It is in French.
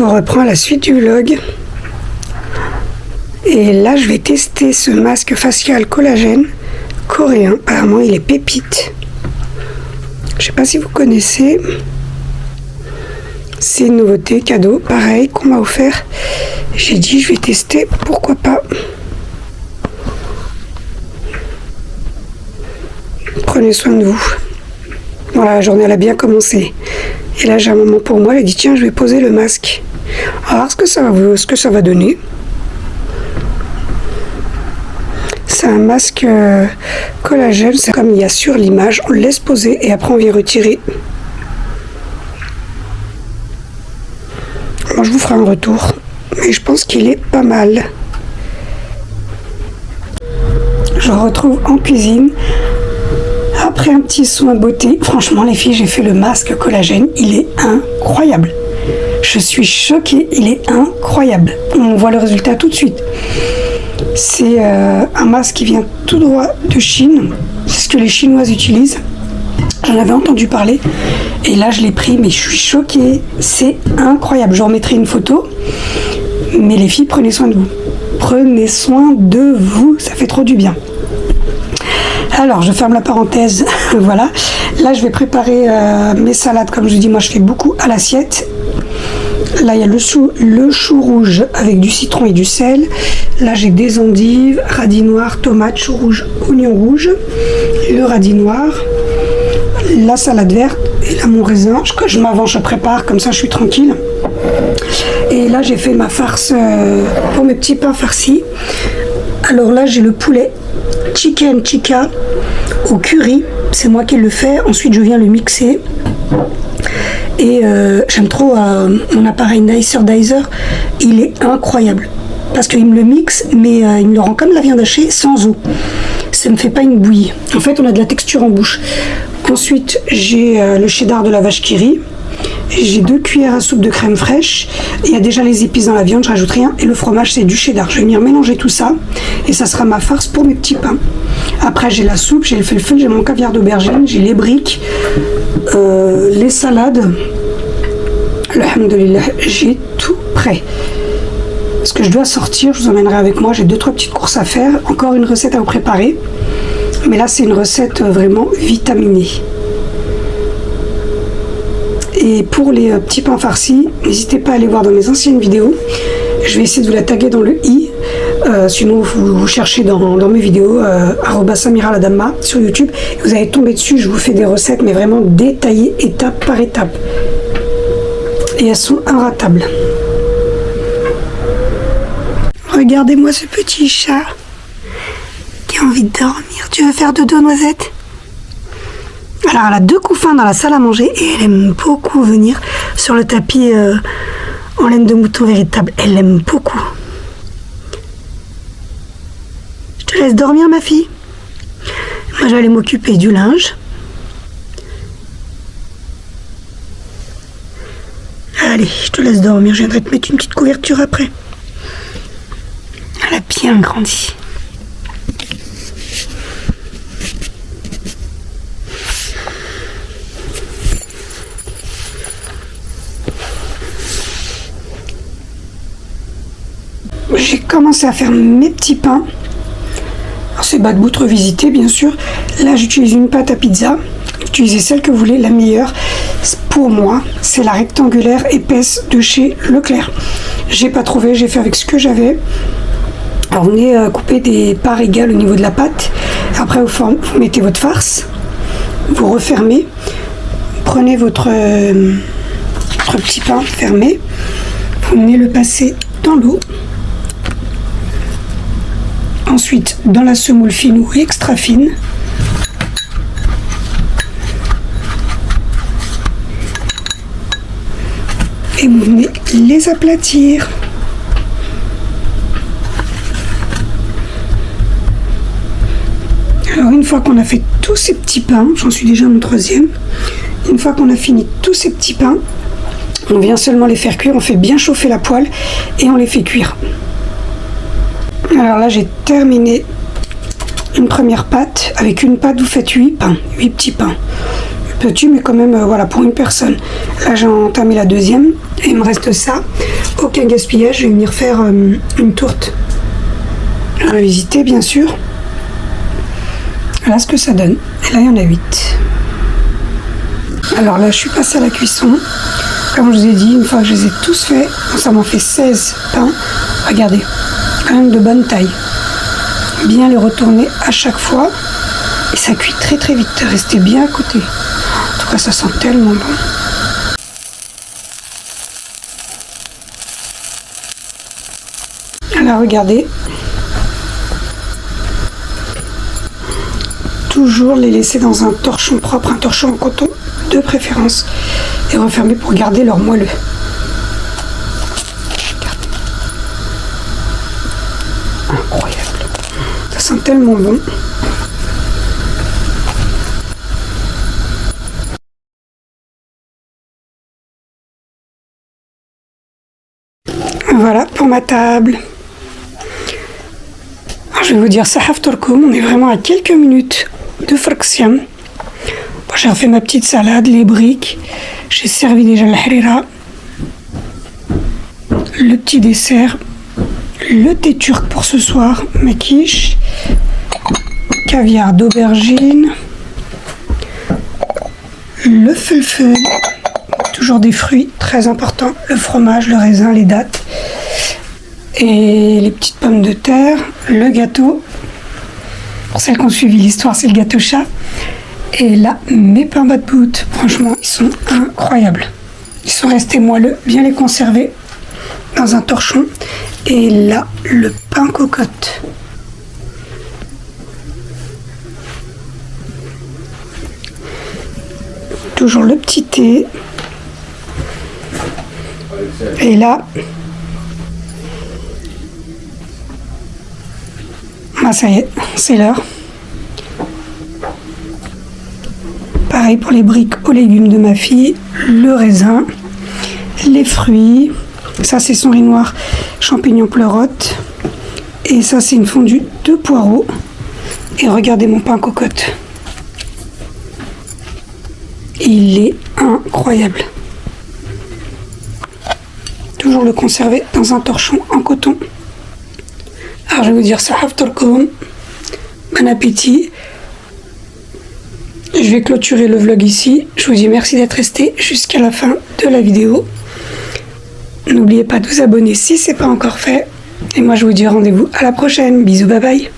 On reprend la suite du vlog. Et là, je vais tester ce masque facial collagène coréen. Apparemment, il est pépite. Je sais pas si vous connaissez. C'est une nouveauté, cadeau, pareil, qu'on m'a offert. J'ai dit, je vais tester, pourquoi pas. Prenez soin de vous. Voilà, la journée elle a bien commencé. Et là, j'ai un moment pour moi. J'ai dit, tiens, je vais poser le masque. Alors, ce que ça va donner. C'est un masque collagène. C'est comme il y a sur l'image. On le laisse poser et après, on vient retirer. Moi, je vous ferai un retour. Mais je pense qu'il est pas mal. Je retrouve en cuisine. Après un petit soin beauté, franchement les filles, j'ai fait le masque collagène, il est incroyable. Je suis choquée, il est incroyable. On voit le résultat tout de suite. C'est un masque qui vient tout droit de Chine. C'est ce que les Chinoises utilisent. J'en avais entendu parler. Et là, je l'ai pris, mais je suis choquée. C'est incroyable. Je remettrai une photo. Mais les filles, prenez soin de vous. Prenez soin de vous. Ça fait trop du bien. Alors, je ferme la parenthèse, voilà. Là, je vais préparer mes salades. Comme je vous dis, moi, je fais beaucoup à l'assiette. Là, il y a le chou rouge avec du citron et du sel. Là, j'ai des endives, radis noirs, tomates, chou rouge, oignon rouge, le radis noir, la salade verte et là, mon raisin. Je m'avance, je prépare, comme ça, je suis tranquille. Et là, j'ai fait ma farce pour mes petits pains farcis. Alors là, j'ai le poulet chicken tikka au curry, c'est moi qui le fais. Ensuite je viens le mixer et j'aime trop mon appareil Nicer Dicer, il est incroyable parce qu'il me le mixe mais il me le rend comme la viande hachée sans eau, ça ne fait pas une bouillie. En fait on a de la texture en bouche. Ensuite j'ai le cheddar de la vache qui rit. J'ai 2 cuillères à soupe de crème fraîche. Il y a déjà les épices dans la viande, je rajoute rien. Et le fromage, c'est du cheddar. Je vais venir mélanger tout ça. Et ça sera ma farce pour mes petits pains. Après, j'ai la soupe, j'ai le felfel, j'ai mon caviar d'aubergine, j'ai les briques, les salades. Alhamdoulilah, j'ai tout prêt. Ce que je dois sortir, je vous emmènerai avec moi. J'ai 2-3 petites courses à faire. Encore une recette à vous préparer. Mais là, c'est une recette vraiment vitaminée. Et pour les petits pains farcis, n'hésitez pas à aller voir dans mes anciennes vidéos. Je vais essayer de vous la taguer dans le i. Sinon, vous cherchez dans mes vidéos @samiraladamma sur YouTube. Vous allez tomber dessus. Je vous fais des recettes, mais vraiment détaillées, étape par étape. Et elles sont inratables. Regardez-moi ce petit chat qui a envie de dormir. Tu veux faire dodo, Noisette ? Alors elle a 2 couffins dans la salle à manger et elle aime beaucoup venir sur le tapis en laine de mouton véritable. Elle aime beaucoup. Je te laisse dormir ma fille. Moi j'allais m'occuper du linge. Allez, je te laisse dormir. Je viendrai te mettre une petite couverture après. Elle a bien grandi. J'ai commencé à faire mes petits pains. Alors c'est bas de bout revisité bien sûr. Là j'utilise une pâte à pizza. Utilisez celle que vous voulez, la meilleure. Pour moi, c'est la rectangulaire épaisse de chez Leclerc. J'ai pas trouvé, j'ai fait avec ce que j'avais. Alors vous venez couper des parts égales au niveau de la pâte. Après vous mettez votre farce. Vous refermez. Prenez votre petit pain fermé. Vous venez le passer dans l'eau. Ensuite, dans la semoule fine ou extra fine, et vous venez les aplatir. Alors une fois qu'on a fait tous ces petits pains, j'en suis déjà à mon 3e, une fois qu'on a fini tous ces petits pains, on vient seulement les faire cuire, on fait bien chauffer la poêle et on les fait cuire. Alors là j'ai terminé une première pâte. Avec une pâte vous faites 8 pains, 8 petits pains. Petit, mais quand même, voilà, pour une personne. Là, j'ai entamé la deuxième et il me reste ça. Aucun gaspillage, je vais venir faire une tourte. Revisiter, bien sûr. Voilà ce que ça donne. Et là, il y en a 8. Alors là, je suis passée à la cuisson. Comme je vous ai dit, une fois que je les ai tous faits, ça m'en fait 16 pains. Regardez, quand même de bonne taille. Bien les retourner à chaque fois. Et ça cuit très très vite. Restez bien à côté. En tout cas, ça sent tellement bon. Alors regardez. Toujours les laisser dans un torchon propre, un torchon en coton de préférence. Et refermer pour garder leur moelleux. Incroyable. Ça sent tellement bon. Voilà pour ma table. Alors, je vais vous dire, Sahaf Torkoum, on est vraiment à quelques minutes de fraction. Bon, j'ai refait ma petite salade, les briques. J'ai servi déjà le harira. Le petit dessert. Le thé turc pour ce soir, ma quiche. Caviar d'aubergine. Le fulful. Toujours des fruits, très importants. Le fromage, le raisin, les dattes. Et les petites pommes de terre. Le gâteau. Pour celles qui ont suivi l'histoire, c'est le gâteau chat. Et là, mes pains bat-bout. Franchement, ils sont incroyables. Ils sont restés moelleux, bien les conserver dans un torchon. Et là, le pain cocotte. Toujours le petit thé. Et là, bah ça y est, c'est l'heure. Pareil pour les briques aux légumes de ma fille, le raisin, les fruits. Ça, c'est son riz noir, champignons pleurotes. Et ça, c'est une fondue de poireaux. Et regardez mon pain cocotte. Il est incroyable. Toujours le conserver dans un torchon en coton. Alors, je vais vous dire ça, bon appétit. Je vais clôturer le vlog ici. Je vous dis merci d'être resté jusqu'à la fin de la vidéo. N'oubliez pas de vous abonner si ce n'est pas encore fait. Et moi, je vous dis rendez-vous à la prochaine. Bisous, bye bye.